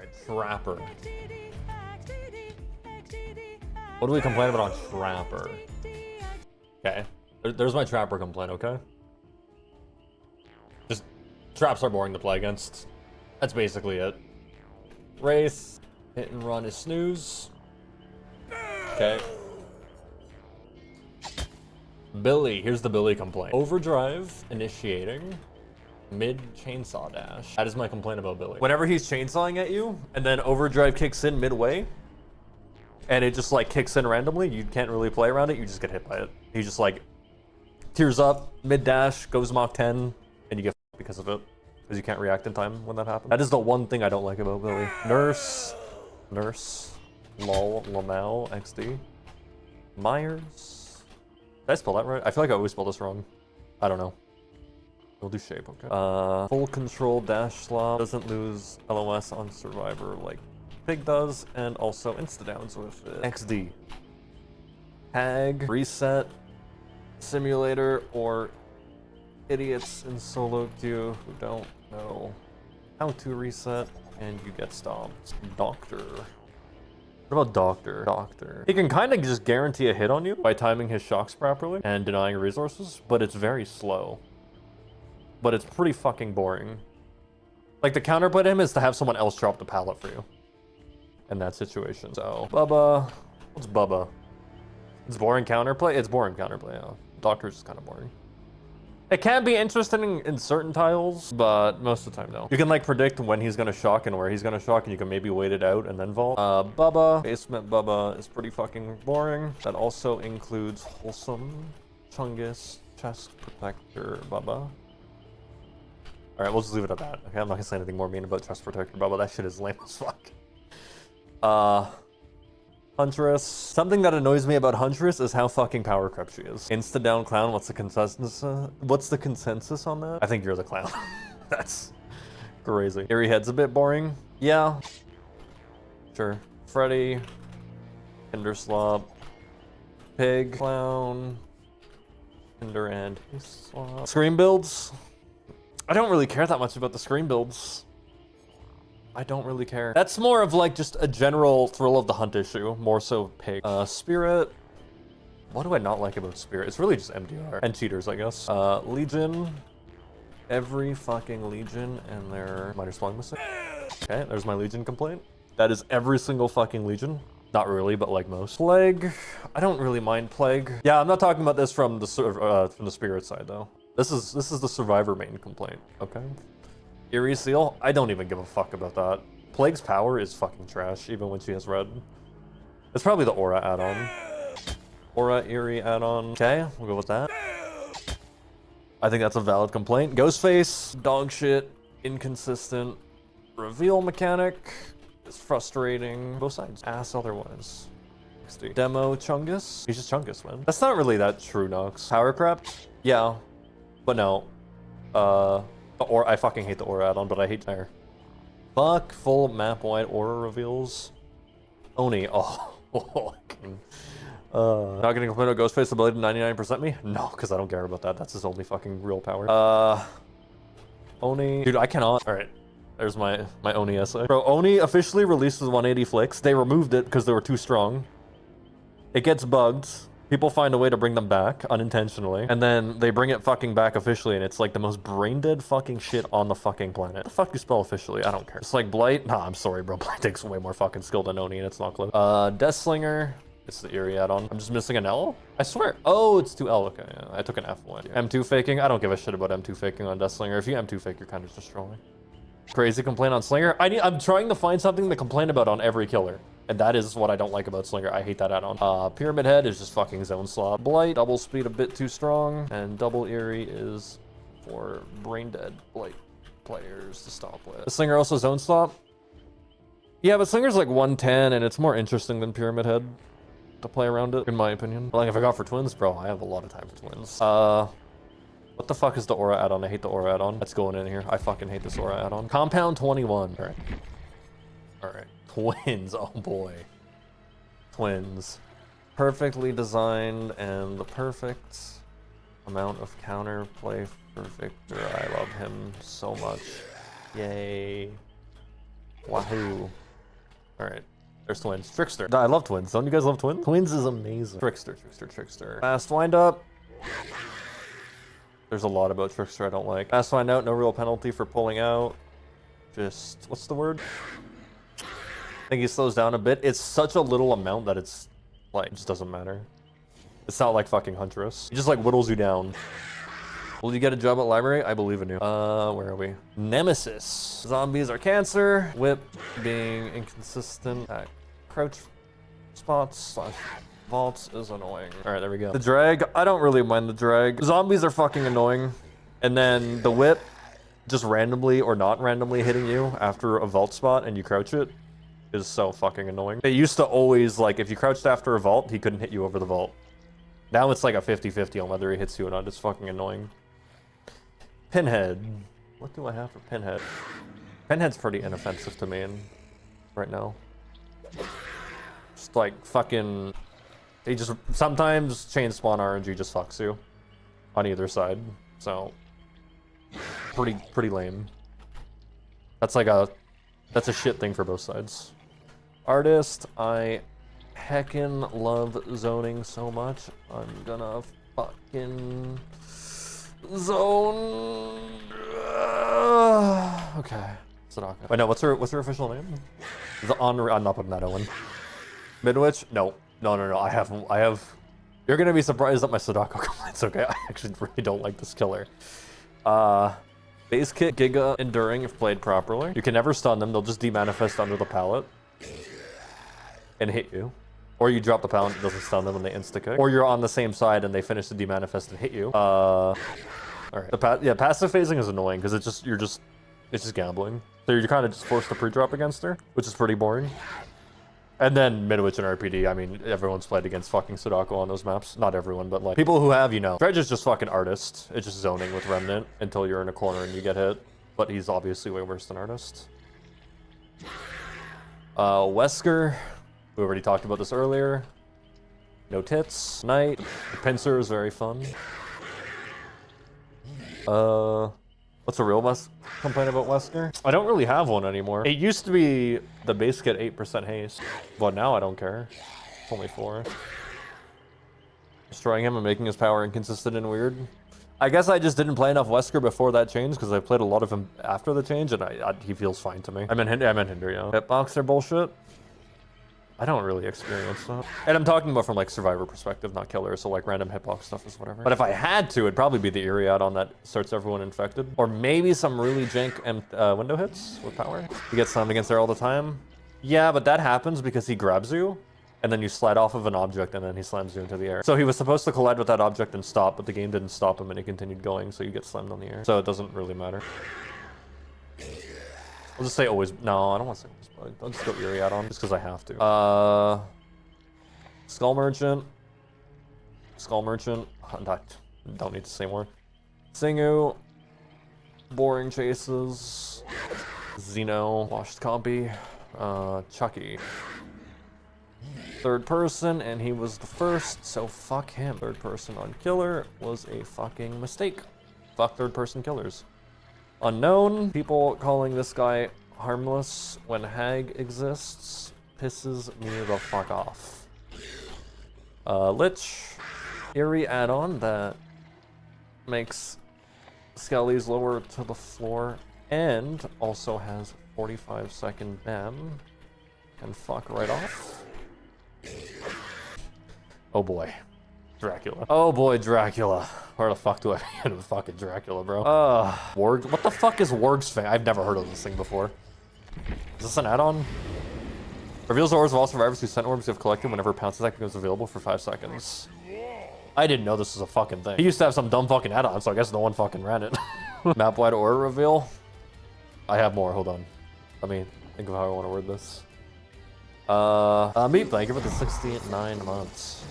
Alright, Trapper. What do we complain about on Trapper? Okay. There's my Trapper complaint, okay? Just, traps are boring to play against. That's basically it. Race, hit and run is snooze. Okay. Billy, here's the Billy complaint. Overdrive, initiating, mid chainsaw dash. That is my complaint about Billy. Whenever he's chainsawing at you, and then overdrive kicks in midway, and it just like kicks in randomly, you can't really play around it, you just get hit by it. He just like tears up, mid dash, goes Mach 10, and you get f***ed because of it. Because you can't react in time when that happens. That is the one thing I don't like about Billy. Nurse, lol, Lamau, XD, Myers. Did I spell that right? I feel like I always spell this wrong. I don't know. We'll do shape, okay. Full control dash slop. Doesn't lose LOS on survivor like Pig does, and also insta-downs with it. XD. Tag, reset, simulator, or idiots in solo queue who don't know how to reset, and you get stomped. Doctor. What about Doctor? He can kind of just guarantee a hit on you by timing his shocks properly and denying resources, but it's very slow. But it's pretty fucking boring. Like, the counterplay to him is to have someone else drop the pallet for you in that situation. So, Bubba. What's Bubba? It's boring counterplay? It's boring counterplay, yeah. Doctor's just kind of boring. It can be interesting in certain tiles, but most of the time, no. You can like predict when he's gonna shock and where he's gonna shock, and you can maybe wait it out and then vault. Bubba, basement Bubba is pretty fucking boring. That also includes Wholesome, Chungus, Chest Protector Bubba. All right, we'll just leave it at that. Okay, I'm not gonna say anything more mean about Chest Protector Bubba. That shit is lame as fuck. Huntress. Something that annoys me about Huntress is how fucking power crept she is. Insta down clown, what's the consensus? What's the consensus on that? I think you're the clown. That's crazy. Eerie Head's a bit boring. Yeah. Sure. Freddy. Kinderslop. Pig. Clown. Kinder and Slop. Scream builds. I don't really care that much about the scream builds. I don't really care. That's more of like just a general thrill of the hunt issue, more so Pig. Spirit. What do I not like about Spirit? It's really just MDR. And cheaters, I guess. Legion. Every fucking Legion and their minor spawn mistake. Okay, there's my Legion complaint. That is every single fucking Legion. Not really, but like most. Plague. I don't really mind Plague. Yeah, I'm not talking about this from the Spirit side though. This is the Survivor main complaint, okay? Eerie Seal, I don't even give a fuck about that. Plague's power is fucking trash, even when she has red. It's probably the Aura add-on. Aura, Eerie add-on. Okay, we'll go with that. I think that's a valid complaint. Ghostface, dog shit, inconsistent. Reveal mechanic is frustrating. Both sides. Ass otherwise. Demo Chungus. He's just Chungus, man. That's not really that true, Nox. Power crap? Yeah, but no. Or I fucking hate the Aura add-on, but I hate Tire. Fuck full map wide Aura reveals. Oni, oh. Not gonna complain about Ghostface's ability to 99% me? No, because I don't care about that. That's his only fucking real power. Oni, dude, I cannot. All right, there's my Oni essay. Bro, Oni officially releases 180 flicks. They removed it because they were too strong. It gets bugged. People find a way to bring them back unintentionally, and then they bring it fucking back officially, and it's like the most brain-dead fucking shit on the fucking planet. What the fuck do you spell officially? I don't care. It's like Blight. Nah, I'm sorry, bro. Blight takes way more fucking skill than Oni, and it's not close. Deathslinger. It's the Eerie add-on. I'm just missing an L? I swear. Oh, it's 2L. Okay, yeah. I took an F one. M2 faking. I don't give a shit about M2 faking on Deathslinger. If you M2 fake, you're kind of just trolling. Crazy complaint on Slinger. I'm trying to find something to complain about on every killer. And that is what I don't like about Slinger. I hate that add-on. Pyramid Head is just fucking zone slot. Blight, double speed a bit too strong. And double Eerie is for brain dead Blight players to stop with. The Slinger also zone slot. Yeah, but Slinger's like 110 and it's more interesting than Pyramid Head to play around it, in my opinion. Like if I got for twins, bro, I have a lot of time for twins. What the fuck is the Aura add-on? I hate the Aura add-on. That's going in here. I fucking hate this Aura add-on. Compound 21. All right. All right. Twins, oh boy. Twins. Perfectly designed and the perfect amount of counterplay for Victor. I love him so much. Yay. Wahoo. Alright. There's twins. Trickster. I love twins. Don't you guys love twins? Twins is amazing. Trickster, trickster, trickster. Fast wind up. There's a lot about Trickster I don't like. Fast wind out, no real penalty for pulling out. Just, what's the word? I think he slows down a bit. It's such a little amount that it's, like, it just doesn't matter. It's not like fucking Huntress. He just, like, whittles you down. Will you get a job at library? I believe in you. Where are we? Nemesis. Zombies are cancer. Whip being inconsistent. Crouch spots / vaults is annoying. All right, there we go. The drag, I don't really mind the drag. Zombies are fucking annoying. And then the whip, just randomly or not randomly hitting you after a vault spot and you crouch it, is so fucking annoying. It used to always, like, if you crouched after a vault, he couldn't hit you over the vault. Now it's like a 50-50 on whether he hits you or not. It's fucking annoying. Pinhead. What do I have for Pinhead? Pinhead's pretty inoffensive to me right now. Just like fucking... He just... Sometimes chain spawn RNG just fucks you. On either side. So... Pretty lame. That's like a... That's a shit thing for both sides. Artist, I heckin' love zoning so much. I'm gonna fucking... Zone... Okay. Sadaka. Wait, no, what's her official name? I'm not putting that Owen. Midwich? No. No. I have... You're gonna be surprised that my Sadako complaints, okay? I actually really don't like this killer. Base kit, Giga, Enduring if played properly. You can never stun them, they'll just demanifest under the pallet. And hit you. Or you drop the pallet, it doesn't stun them and they insta-kick. Or you're on the same side and they finish the demanifest and hit you. Alright. Yeah, passive phasing is annoying because it's just gambling. So you're kind of just forced to pre-drop against her, which is pretty boring. And then Midwich and RPD, I mean, everyone's played against fucking Sadako on those maps. Not everyone, but like, people who have, you know. Dredge is just fucking Artist. It's just zoning with Remnant until you're in a corner and you get hit. But he's obviously way worse than Artist. Wesker, we already talked about this earlier. No tits. Knight. The pincer is very fun. What's a real complaint about Wesker? I don't really have one anymore. It used to be the base kit 8% haste, but now I don't care. It's only 4. Destroying him and making his power inconsistent and weird. I guess I just didn't play enough Wesker before that change because I played a lot of him after the change and he feels fine to me. I meant Hinder, yeah. Hitbox are bullshit. I don't really experience that. And I'm talking about from like survivor perspective, not killer, so like random hitbox stuff is whatever. But if I had to, it'd probably be the Eerie add-on that starts everyone infected. Or maybe some really jank window hits with power. You get slammed against there all the time. Yeah, but that happens because he grabs you, and then you slide off of an object, and then he slams you into the air. So he was supposed to collide with that object and stop, but the game didn't stop him, and he continued going, so you get slammed on the air. So it doesn't really matter. I'll just say always. No, I don't want to say always bug. I'll just go Eerie add-on just because I have to. Skull Merchant. Skull Merchant. Don't need to say more. Singu. Boring Chases. Xeno. Washed Compy. Chucky. Third person, and he was the first, so fuck him. Third person on killer was a fucking mistake. Fuck third person killers. Unknown. People calling this guy harmless when Hag exists pisses me the fuck off. Lich. Eerie add-on that makes skellies lower to the floor and also has 45-second BAM. And fuck right off. Oh boy. Dracula. Oh boy, Dracula. Where the fuck do I get with fucking Dracula, bro? Warg. What the fuck is Warg's Fang? I've never heard of this thing before. Is this an add-on? Reveals the orbs of all survivors who sent orbs you have collected whenever a pounce attack becomes available for 5 seconds. I didn't know this was a fucking thing. He used to have some dumb fucking add-on, so I guess no one fucking ran it. Map-wide aura reveal. I have more, hold on. Let me think of how I want to word this. Meep, thank you for the 69 months.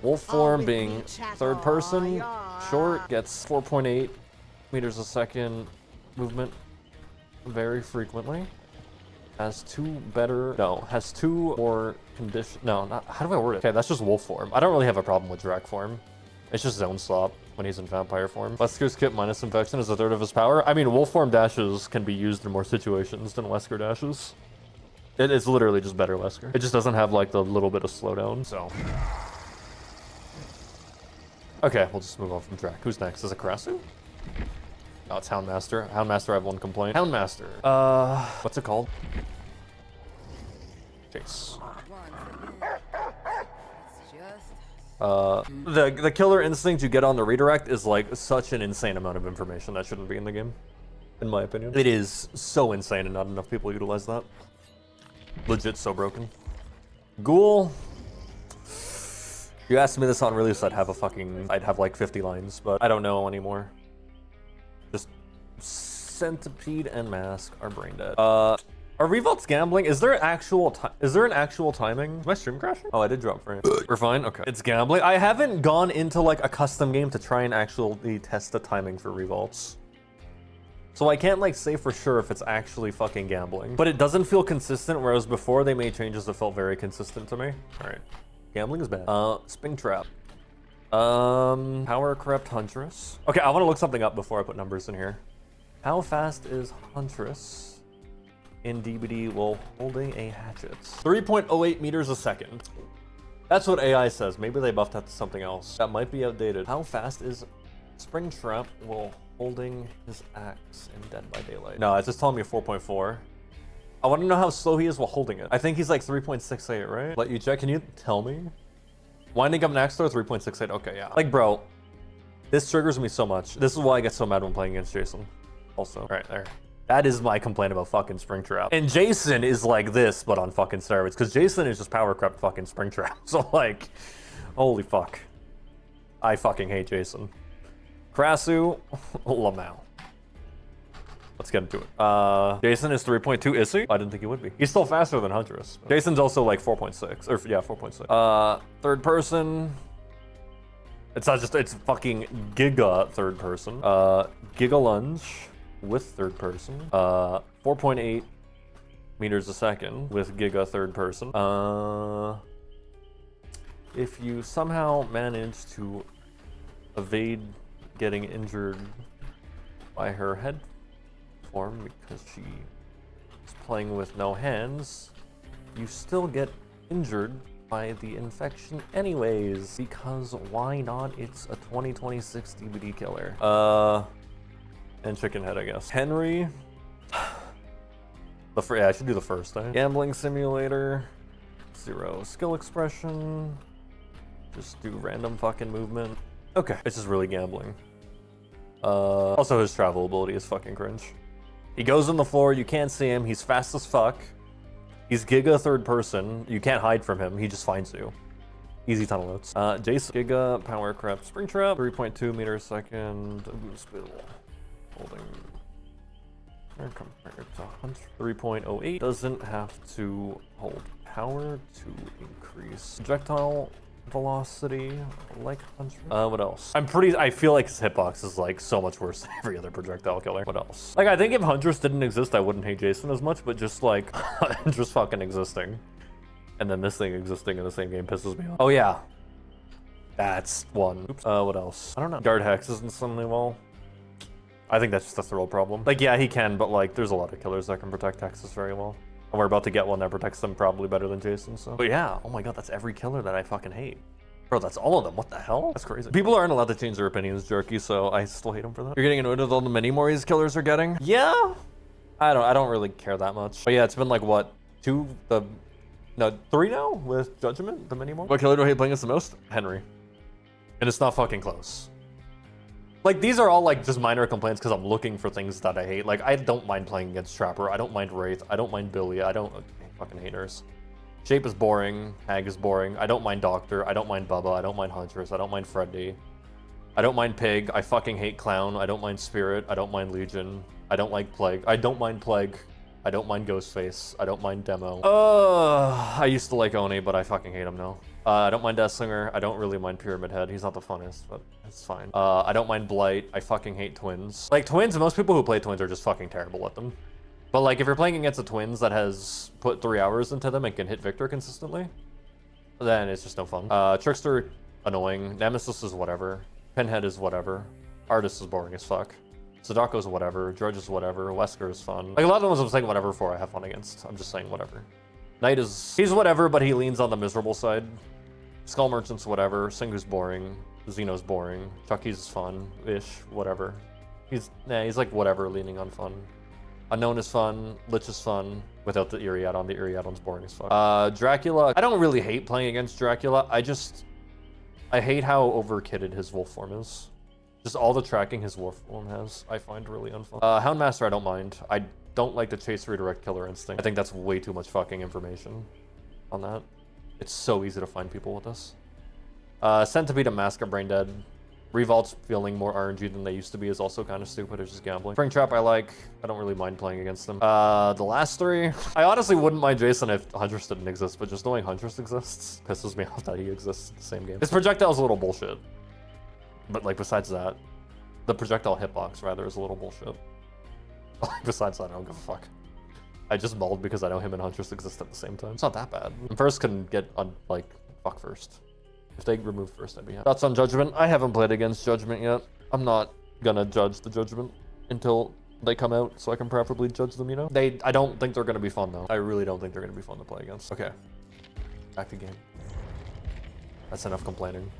Wolf form being third person, short, gets 4.8 meters a second movement very frequently. Has two more condition. No, not, how do I word it? Okay, that's just wolf form. I don't really have a problem with drag form. It's just zone slop when he's in vampire form. Wesker's kit minus infection is a third of his power. I mean, wolf form dashes can be used in more situations than Wesker dashes. It is literally just better Wesker. It just doesn't have like the little bit of slowdown, so. Okay, we'll just move on from Drac. Who's next? Is it Karasu? Oh, it's Houndmaster. Houndmaster, I have one complaint. Houndmaster. What's it called? Chase. The killer instinct you get on the redirect is like such an insane amount of information that shouldn't be in the game, in my opinion. It is so insane and not enough people utilize that. Legit so broken. Ghoul. You asked me this on release, I'd have like 50 lines, but I don't know anymore. Just Centipede and Mask are brain dead. Are Revolts gambling? Is there an actual timing? Is my stream crashing? Oh, I did drop frames. We're fine? Okay. It's gambling. I haven't gone into like a custom game to try and actually test the timing for Revolts. So I can't like say for sure if it's actually fucking gambling. But it doesn't feel consistent, whereas before they made changes that felt very consistent to me. All right. Gambling is bad. Springtrap. Power Corrupt Huntress. Okay, I want to look something up before I put numbers in here. How fast is Huntress in DbD while holding a hatchet? 3.08 meters a second. That's what AI says. Maybe they buffed that to something else. That might be outdated. How fast is Springtrap while holding his axe in Dead by Daylight? No, it's just telling me 4.4. I want to know how slow he is while holding it. I think he's like 3.68, right? Let you check. Can you tell me? Winding up an axe throw, 3.68. Okay, yeah. Like, bro, this triggers me so much. This is why I get so mad when playing against Jason. Also, right there. That is my complaint about fucking Springtrap. And Jason is like this, but on fucking steroids, because Jason is just power crept fucking Springtrap. So like, holy fuck. I fucking hate Jason. Karasu, Lamau. Let's get into it. Jason is 3.2, is he? I didn't think he would be. He's still faster than Huntress. Jason's also like 4.6, or yeah, 4.6. Third person. It's not just, it's fucking Giga third person. Giga Lunge with third person. 4.8 meters a second with Giga third person. If you somehow manage to evade getting injured by her head form because she is playing with no hands, you still get injured by the infection anyways, because why not? It's a 2026 DbD killer. And chicken head, I guess. Henry. Yeah, I should do the first, eh? Gambling simulator. 0 skill expression. Just do random fucking movement. Okay, it's just really gambling. Also his travel ability is fucking cringe. He goes on the floor, you can't see him, he's fast as fuck. He's Giga third person, you can't hide from him, he just finds you. Easy tunnel notes. Jason, Giga, Power Crap, Springtrap, 3.2 meters a second, Spill. Holding. Compared to Hunter, 3.08. Doesn't have to hold power to increase projectile velocity like Hunter. What else? I feel like his hitbox is like so much worse than every other projectile killer. What else? Like, I think if Huntress didn't exist, I wouldn't hate Jason as much, but just like just fucking existing and then this thing existing in the same game pisses me off. Oh yeah, that's one. Oops. What else? I don't know. Guard Hex isn't suddenly well. I think that's just a throw problem. Like, yeah, he can, but like there's a lot of killers that can protect Hexes very well. And we're about to get one that protects them probably better than Jason, so. But yeah, oh my god, that's every killer that I fucking hate. Bro, that's all of them. What the hell? That's crazy. People aren't allowed to change their opinions, Jerky, so I still hate them for that. You're getting annoyed with all the mini Moris killers are getting? Yeah. I don't really care that much. But yeah, it's been like what, 3 now with Judgment, the mini Mori? What killer do I hate playing against the most? Henry. And it's not fucking close. Like, these are all like just minor complaints because I'm looking for things that I hate. Like, I don't mind playing against Trapper. I don't mind Wraith. I don't mind Billy. I fucking haters. Shape is boring. Hag is boring. I don't mind Doctor. I don't mind Bubba. I don't mind Huntress. I don't mind Freddy. I don't mind Pig. I fucking hate Clown. I don't mind Spirit. I don't mind Legion. I don't like Plague. I don't mind Plague. I don't mind Ghostface. I don't mind Demo. I used to like Oni, but I fucking hate him now. I don't mind Deathslinger. I don't really mind Pyramid Head. He's not the funnest, but it's fine. I don't mind Blight. I fucking hate Twins. Like, Twins, most people who play Twins are just fucking terrible at them. But like, if you're playing against a Twins that has put 3 hours into them and can hit Victor consistently, then it's just no fun. Trickster, annoying. Nemesis is whatever. Pinhead is whatever. Artist is boring as fuck. Sadako's whatever. Drudge is whatever. Wesker is fun. Like, a lot of the ones I'm saying whatever for I have fun against. I'm just saying whatever. Knight is... he's whatever, but he leans on the miserable side. Skull Merchant's whatever. Singu's boring. Xeno's boring. Chucky's fun-ish. Whatever. He's like whatever, leaning on fun. Unknown is fun. Lich is fun. Without the eerie add-on. The eerie add-on's boring as fuck. Dracula. I don't really hate playing against Dracula. I hate how over-kitted his wolf form is. Just all the tracking his wolf form has, I find really unfun. Houndmaster, I don't mind. I don't like the chase redirect killer instinct. I think that's way too much fucking information on that. It's so easy to find people with this. Centipede and Mask are brain dead. Revolt's feeling more RNG than they used to be is also kind of stupid. It's just gambling. Springtrap I like. I don't really mind playing against them. The last three, I honestly wouldn't mind Jason if Huntress didn't exist, but just knowing Huntress exists pisses me off that he exists in the same game. His projectile's a little bullshit. But like besides that, the projectile hitbox rather is a little bullshit. Like besides that, I don't give a fuck. I just mulled because I know him and Huntress exist at the same time. It's not that bad. And First can get on like fuck First. If they remove First, I'd be happy. Thoughts on Judgment? I haven't played against Judgment yet. I'm not gonna judge the Judgment until they come out, so I can preferably judge them, you know? I don't think they're gonna be fun though. I really don't think they're gonna be fun to play against. Okay, back to game. That's enough complaining.